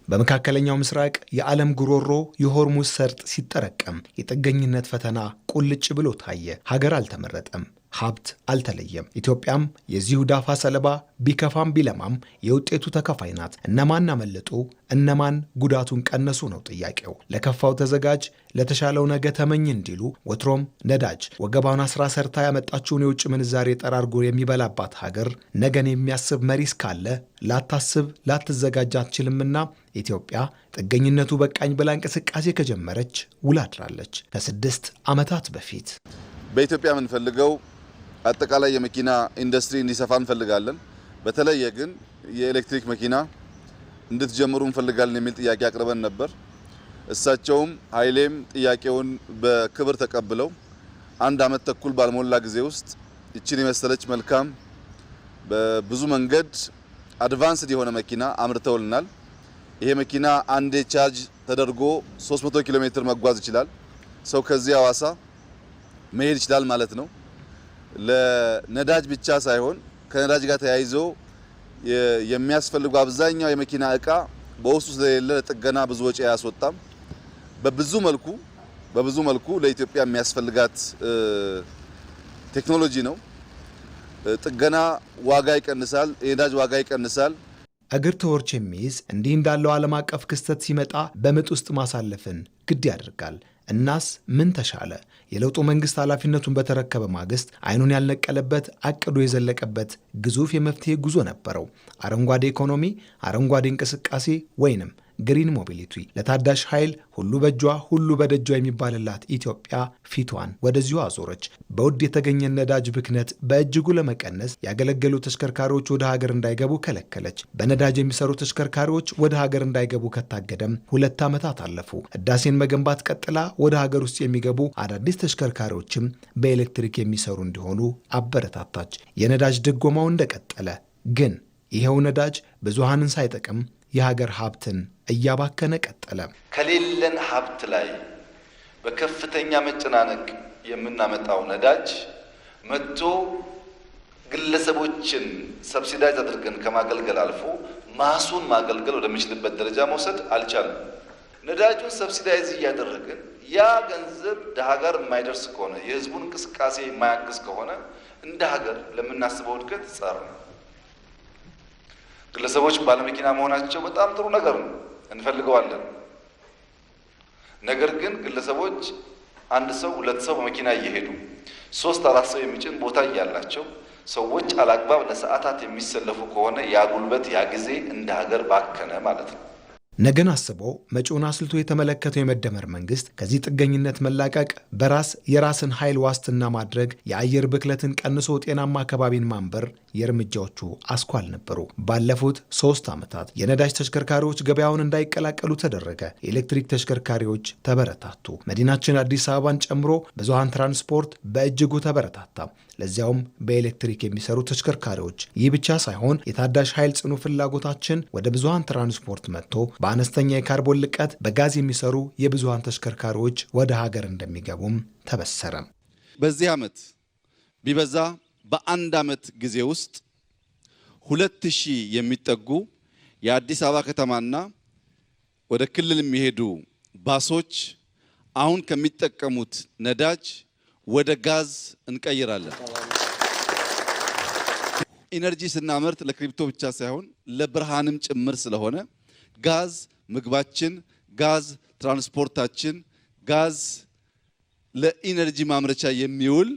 በመካከለኛው ምስራቅ የዓለም ጉሮሮ የሆርሙዝ ሰርጥ ሲጠረቀም የጥገኝነት ፈተና ቁልጭ ብሎ ታየ። ሀገር አልተመረጠም፣ ሀብት አልተለየም። ኢትዮጵያም የዚሁ ዳፋ ሰለባ ቢከፋም ቢለማም የውጤቱ ተካፋይ ናት። እነማን አመለጡ? እነማን ጉዳቱን ቀነሱ ነው ጥያቄው። ለከፋው ተዘጋጅ፣ ለተሻለው ነገ ተመኝ እንዲሉ ወትሮም ነዳጅ ወገባውን አስራ ሰርታ ያመጣችውን የውጭ ምንዛሬ ጠራርጎ የሚበላባት ሀገር ነገን የሚያስብ መሪ እስካለ ላታስብ ላትዘጋጅ አትችልምና ኢትዮጵያ ጥገኝነቱ በቃኝ ብላ እንቅስቃሴ ከጀመረች ውላ አድራለች። ከ6 ዓመታት በፊት በኢትዮጵያ የምንፈልገው አጠቃላይ የመኪና ኢንዱስትሪ እንዲሰፋ እንፈልጋለን። በተለየ ግን የኤሌክትሪክ መኪና እንድትጀምሩ እንፈልጋለን የሚል ጥያቄ አቅርበን ነበር። እሳቸውም ኃይሌም ጥያቄውን በክብር ተቀብለው 1 ዓመት ተኩል ባልሞላ ጊዜ ውስጥ እቺን የመሰለች መልካም በብዙ መንገድ አድቫንስድ የሆነ መኪና አምርተውልናል። ይሄ መኪና አንዴ ቻርጅ ተደርጎ 300 ኪሎ ሜትር መጓዝ ይችላል። ሰው ከዚህ ሐዋሳ መሄድ ይችላል ማለት ነው። ለነዳጅ ብቻ ሳይሆን ከነዳጅ ጋር ተያይዞ የሚያስፈልጉ አብዛኛው የመኪና እቃ በውስጡ ስለሌለ ለጥገና ብዙ ወጪ አያስወጣም። በብዙ መልኩ ለኢትዮጵያ የሚያስፈልጋት ቴክኖሎጂ ነው። ጥገና ዋጋ ይቀንሳል፣ የነዳጅ ዋጋ ይቀንሳል። እግር ተወርች የሚይዝ እንዲህ እንዳለው ዓለም አቀፍ ክስተት ሲመጣ በምጥ ውስጥ ማሳለፍን ግድ ያደርጋል። እናስ ምን ተሻለ? የለውጡ መንግስት ኃላፊነቱን በተረከበ ማግስት አይኑን ያልነቀለበት አቅዶ የዘለቀበት ግዙፍ የመፍትሄ ጉዞ ነበረው። አረንጓዴ ኢኮኖሚ፣ አረንጓዴ እንቅስቃሴ ወይንም ግሪን ሞቢሊቲ። ለታዳሽ ኃይል ሁሉ በጇ ሁሉ በደጇ የሚባልላት ኢትዮጵያ ፊቷን ወደዚሁ አዞረች። በውድ የተገኘ ነዳጅ ብክነት በእጅጉ ለመቀነስ ያገለገሉ ተሽከርካሪዎች ወደ ሀገር እንዳይገቡ ከለከለች። በነዳጅ የሚሰሩ ተሽከርካሪዎች ወደ ሀገር እንዳይገቡ ከታገደም 2 ዓመታት አለፉ። ህዳሴን መገንባት ቀጥላ ወደ ሀገር ውስጥ የሚገቡ አዳዲስ ተሽከርካሪዎችም በኤሌክትሪክ የሚሰሩ እንዲሆኑ አበረታታች። የነዳጅ ድጎማው እንደቀጠለ ግን ይሄው ነዳጅ ብዙሃንን ሳይጠቅም የሀገር ሀብትን እያባከነ ቀጠለ። ከሌለን ሀብት ላይ በከፍተኛ መጨናነቅ የምናመጣው ነዳጅ መጥቶ ግለሰቦችን ሰብሲዳይዝ አድርገን ከማገልገል አልፎ ማሱን ማገልገል ወደሚችልበት ደረጃ መውሰድ አልቻለም። ነዳጁን ሰብሲዳይዝ እያደረግን ያ ገንዘብ ደሃ ጋር የማይደርስ ከሆነ የህዝቡን እንቅስቃሴ የማያግዝ ከሆነ እንደ ሀገር ለምናስበው እድገት ጸር ነው። ግለሰቦች ባለመኪና መሆናቸው በጣም ጥሩ ነገር ነው፣ እንፈልገዋለን። ነገር ግን ግለሰቦች 1 ሰው 2 ሰው በመኪና እየሄዱ 3 4 ሰው የሚጭን ቦታ እያላቸው ሰዎች አላግባብ ለሰዓታት የሚሰለፉ ከሆነ ያ ጉልበት ያ ጊዜ እንደ ሀገር ባከነ ማለት ነው። ነገን አስቦ መጪውን አስልቶ የተመለከተው የመደመር መንግስት ከዚህ ጥገኝነት መላቀቅ፣ በራስ የራስን ኃይል ዋስትና ማድረግ፣ የአየር ብክለትን ቀንሶ ጤናማ አካባቢን ማንበር የእርምጃዎቹ አስኳል ነበሩ። ባለፉት 3 ዓመታት የነዳጅ ተሽከርካሪዎች ገበያውን እንዳይቀላቀሉ ተደረገ። የኤሌክትሪክ ተሽከርካሪዎች ተበረታቱ። መዲናችን አዲስ አበባን ጨምሮ ብዙሃን ትራንስፖርት በእጅጉ ተበረታታ። ለዚያውም በኤሌክትሪክ የሚሰሩ ተሽከርካሪዎች። ይህ ብቻ ሳይሆን የታዳሽ ኃይል ጽኑ ፍላጎታችን ወደ ብዙሃን ትራንስፖርት መጥቶ በአነስተኛ የካርቦን ልቀት በጋዝ የሚሰሩ የብዙሃን ተሽከርካሪዎች ወደ ሀገር እንደሚገቡም ተበሰረ። በዚህ ዓመት ቢበዛ በ1 ዓመት ጊዜ ውስጥ 2000 የሚጠጉ የአዲስ አበባ ከተማና ወደ ክልል የሚሄዱ ባሶች አሁን ከሚጠቀሙት ነዳጅ ወደ ጋዝ እንቀይራለን። ኢነርጂ ስናመርት ለክሪፕቶ ብቻ ሳይሆን ለብርሃንም ጭምር ስለሆነ ጋዝ ምግባችን፣ ጋዝ ትራንስፖርታችን፣ ጋዝ ለኢነርጂ ማምረቻ የሚውል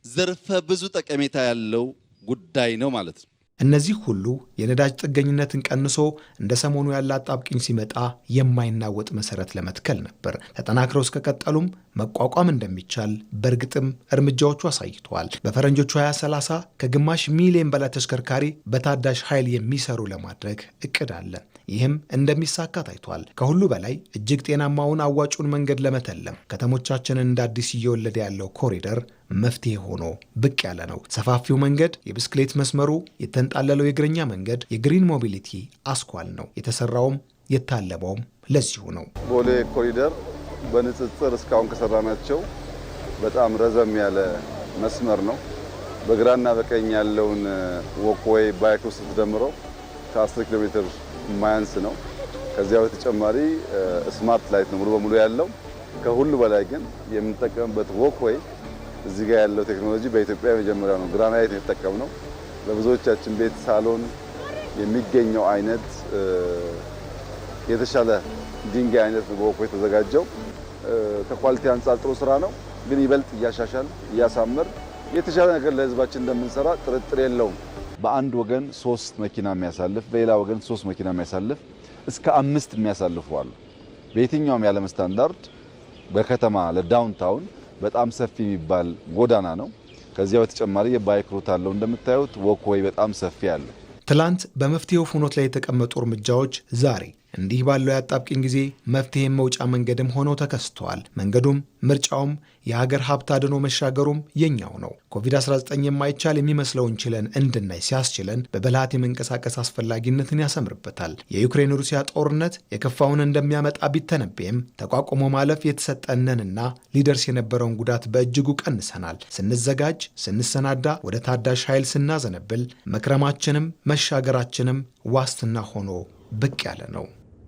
ዘርፈ ብዙ ጠቀሜታ ያለው ጉዳይ ነው ማለት ነው። እነዚህ ሁሉ የነዳጅ ጥገኝነትን ቀንሶ እንደ ሰሞኑ ያለ አጣብቂኝ ሲመጣ የማይናወጥ መሰረት ለመትከል ነበር። ተጠናክረው እስከቀጠሉም መቋቋም እንደሚቻል በእርግጥም እርምጃዎቹ አሳይተዋል። በፈረንጆቹ 2030 ከግማሽ ሚሊዮን በላይ ተሽከርካሪ በታዳሽ ኃይል የሚሰሩ ለማድረግ እቅድ አለ። ይህም እንደሚሳካ ታይቷል። ከሁሉ በላይ እጅግ ጤናማውን አዋጩን መንገድ ለመተለም ከተሞቻችንን እንደ አዲስ እየወለደ ያለው ኮሪደር መፍትሄ ሆኖ ብቅ ያለ ነው። ሰፋፊው መንገድ፣ የብስክሌት መስመሩ፣ የተንጣለለው የእግረኛ መንገድ የግሪን ሞቢሊቲ አስኳል ነው። የተሰራውም የታለመውም ለዚሁ ነው። ቦሌ ኮሪደር በንጽጽር እስካሁን ከሰራናቸው በጣም ረዘም ያለ መስመር ነው። በግራና በቀኝ ያለውን ወክዌይ ባይክ ውስጥ ተደምሮ ከ10 ኪሎ ሜትር ማያንስ ነው። ከዚያው በተጨማሪ ስማርት ላይት ነው ሙሉ በሙሉ ያለው። ከሁሉ በላይ ግን የምንጠቀምበት ዎክዌይ እዚህ ጋር ያለው ቴክኖሎጂ በኢትዮጵያ የመጀመሪያ ነው። ግራናይት የተጠቀምነው ለብዙዎቻችን ቤት ሳሎን የሚገኘው አይነት የተሻለ ድንጋይ አይነት በወቅቱ የተዘጋጀው ከኳሊቲ አንጻር ጥሩ ስራ ነው። ግን ይበልጥ እያሻሻል እያሳመር የተሻለ ነገር ለህዝባችን እንደምንሰራ ጥርጥር የለውም። በአንድ ወገን 3 መኪና የሚያሳልፍ በሌላ ወገን 3 መኪና የሚያሳልፍ እስከ 5 የሚያሳልፉ አሉ። በየትኛውም የዓለም ስታንዳርድ በከተማ ለዳውንታውን በጣም ሰፊ የሚባል ጎዳና ነው። ከዚያው በተጨማሪ የባይክ ሩት አለው። እንደምታዩት ወክዌይ በጣም ሰፊ አለ። ትላንት በመፍትሄው ፍኖት ላይ የተቀመጡ እርምጃዎች ዛሬ እንዲህ ባለው ያጣብቂኝ ጊዜ መፍትሄ መውጫ መንገድም ሆነው ተከስተዋል። መንገዱም ምርጫውም የሀገር ሀብት አድኖ መሻገሩም የኛው ነው። ኮቪድ-19 የማይቻል የሚመስለውን ችለን እንድናይ ሲያስችለን በብልሃት የመንቀሳቀስ አስፈላጊነትን ያሰምርበታል። የዩክሬን ሩሲያ ጦርነት የከፋውን እንደሚያመጣ ቢተነበይም ተቋቁሞ ማለፍ የተሰጠነንና ሊደርስ የነበረውን ጉዳት በእጅጉ ቀንሰናል። ስንዘጋጅ፣ ስንሰናዳ፣ ወደ ታዳሽ ኃይል ስናዘነብል መክረማችንም መሻገራችንም ዋስትና ሆኖ ብቅ ያለ ነው።